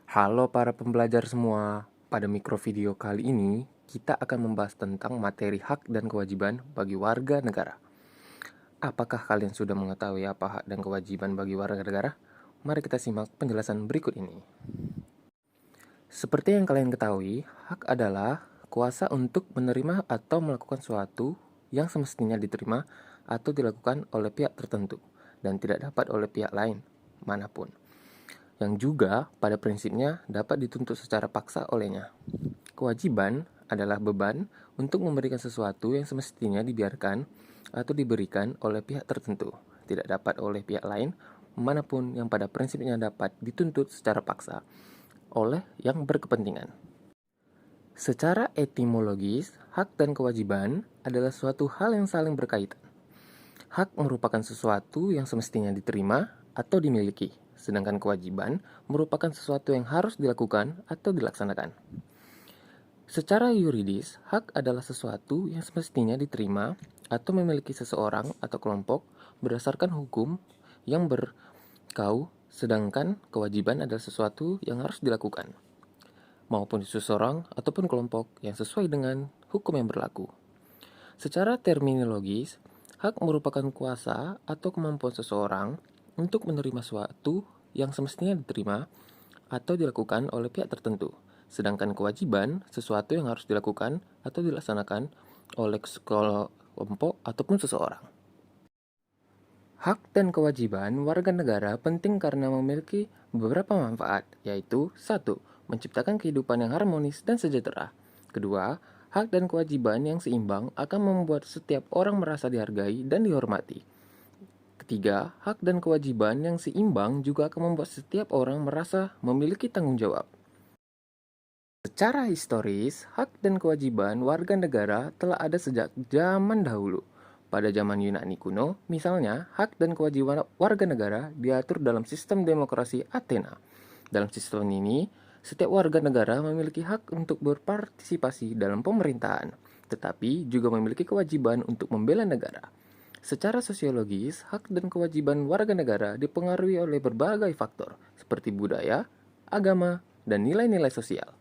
Halo para pembelajar semua. Pada mikrovideo kali ini, kita akan membahas tentang materi hak dan kewajiban bagi warga negara. Apakah kalian sudah mengetahui apa hak dan kewajiban bagi warga negara? Mari kita simak penjelasan berikut ini. Seperti yang kalian ketahui, hak adalah kuasa untuk menerima atau melakukan sesuatu yang semestinya diterima atau dilakukan oleh pihak tertentu dan tidak dapat oleh pihak lain manapun, yang juga pada prinsipnya dapat dituntut secara paksa olehnya. Kewajiban adalah beban untuk memberikan sesuatu yang semestinya dibiarkan atau diberikan oleh pihak tertentu, tidak dapat oleh pihak lain manapun yang pada prinsipnya dapat dituntut secara paksa oleh yang berkepentingan. Secara etimologis, hak dan kewajiban adalah suatu hal yang saling berkaitan. Hak merupakan sesuatu yang semestinya diterima atau dimiliki, sedangkan kewajiban merupakan sesuatu yang harus dilakukan atau dilaksanakan. Secara yuridis, hak adalah sesuatu yang semestinya diterima atau memiliki seseorang atau kelompok berdasarkan hukum yang berkau, sedangkan kewajiban adalah sesuatu yang harus dilakukan, maupun seseorang ataupun kelompok yang sesuai dengan hukum yang berlaku. Secara terminologis, hak merupakan kuasa atau kemampuan seseorang untuk menerima sesuatu yang semestinya diterima atau dilakukan oleh pihak tertentu. Sedangkan kewajiban, sesuatu yang harus dilakukan atau dilaksanakan oleh kelompok ataupun seseorang. Hak dan kewajiban warga negara penting karena memiliki beberapa manfaat, yaitu 1. Menciptakan kehidupan yang harmonis dan sejahtera. Kedua, hak dan kewajiban yang seimbang akan membuat setiap orang merasa dihargai dan dihormati. Ketiga, hak dan kewajiban yang seimbang juga akan membuat setiap orang merasa memiliki tanggung jawab. Secara historis, hak dan kewajiban warga negara telah ada sejak zaman dahulu. Pada zaman Yunani kuno, misalnya, hak dan kewajiban warga negara diatur dalam sistem demokrasi Athena. Dalam sistem ini, setiap warga negara memiliki hak untuk berpartisipasi dalam pemerintahan, tetapi juga memiliki kewajiban untuk membela negara. Secara sosiologis, hak dan kewajiban warga negara dipengaruhi oleh berbagai faktor, seperti budaya, agama, dan nilai-nilai sosial.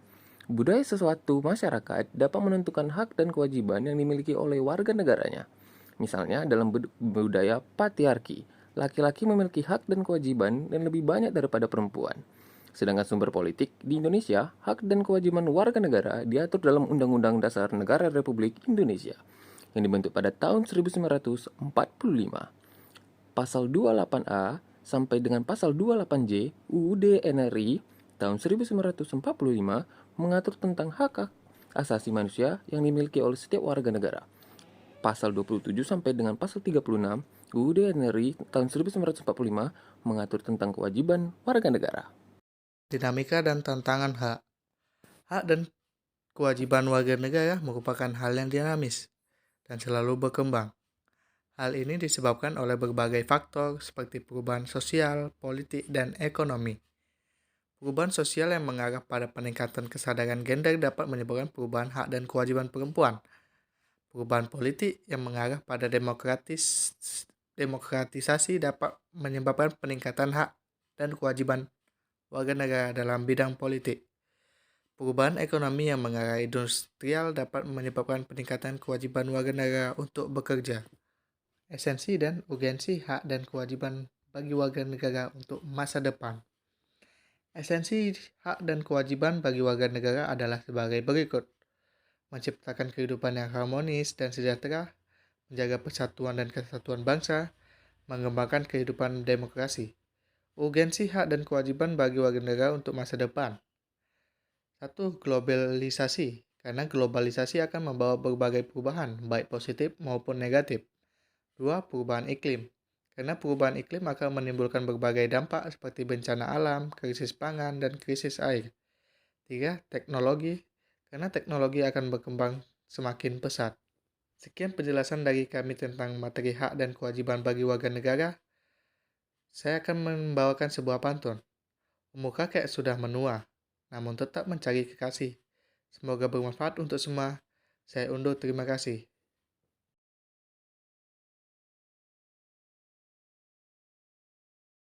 Budaya sesuatu masyarakat dapat menentukan hak dan kewajiban yang dimiliki oleh warga negaranya. Misalnya, dalam budaya patriarki, laki-laki memiliki hak dan kewajiban yang lebih banyak daripada perempuan. Sedangkan sumber politik di Indonesia, hak dan kewajiban warga negara diatur dalam Undang-Undang Dasar Negara Republik Indonesia yang dibentuk pada tahun 1945. Pasal 28A sampai dengan pasal 28J UUD NRI tahun 1945 mengatur tentang hak asasi manusia yang dimiliki oleh setiap warga negara. Pasal 27 sampai dengan pasal 36 UUD NRI tahun 1945 mengatur tentang kewajiban warga negara. Dinamika dan tantangan hak. Hak dan kewajiban warga negara merupakan hal yang dinamis dan selalu berkembang. Hal ini disebabkan oleh berbagai faktor seperti perubahan sosial, politik, dan ekonomi. Perubahan sosial yang mengarah pada peningkatan kesadaran gender dapat menyebabkan perubahan hak dan kewajiban perempuan. Perubahan politik yang mengarah pada demokratisasi dapat menyebabkan peningkatan hak dan kewajiban warga negara dalam bidang politik. Perubahan ekonomi yang mengarah industrial dapat menyebabkan peningkatan kewajiban warga negara untuk bekerja. Esensi dan urgensi hak dan kewajiban bagi warga negara untuk masa depan. Esensi hak dan kewajiban bagi warga negara adalah sebagai berikut. Menciptakan kehidupan yang harmonis dan sejahtera, menjaga persatuan dan kesatuan bangsa, mengembangkan kehidupan demokrasi. Urgensi hak dan kewajiban bagi warga negara untuk masa depan. 1. Globalisasi. Karena globalisasi akan membawa berbagai perubahan, baik positif maupun negatif. 2. Perubahan iklim. Karena perubahan iklim akan menimbulkan berbagai dampak seperti bencana alam, krisis pangan, dan krisis air. 3. Teknologi. Karena teknologi akan berkembang semakin pesat. Sekian penjelasan dari kami tentang materi hak dan kewajiban bagi warga negara. Saya akan membawakan sebuah pantun. Umur kakek sudah menua, namun tetap mencari kekasih. Semoga bermanfaat untuk semua. Saya undur, terima kasih.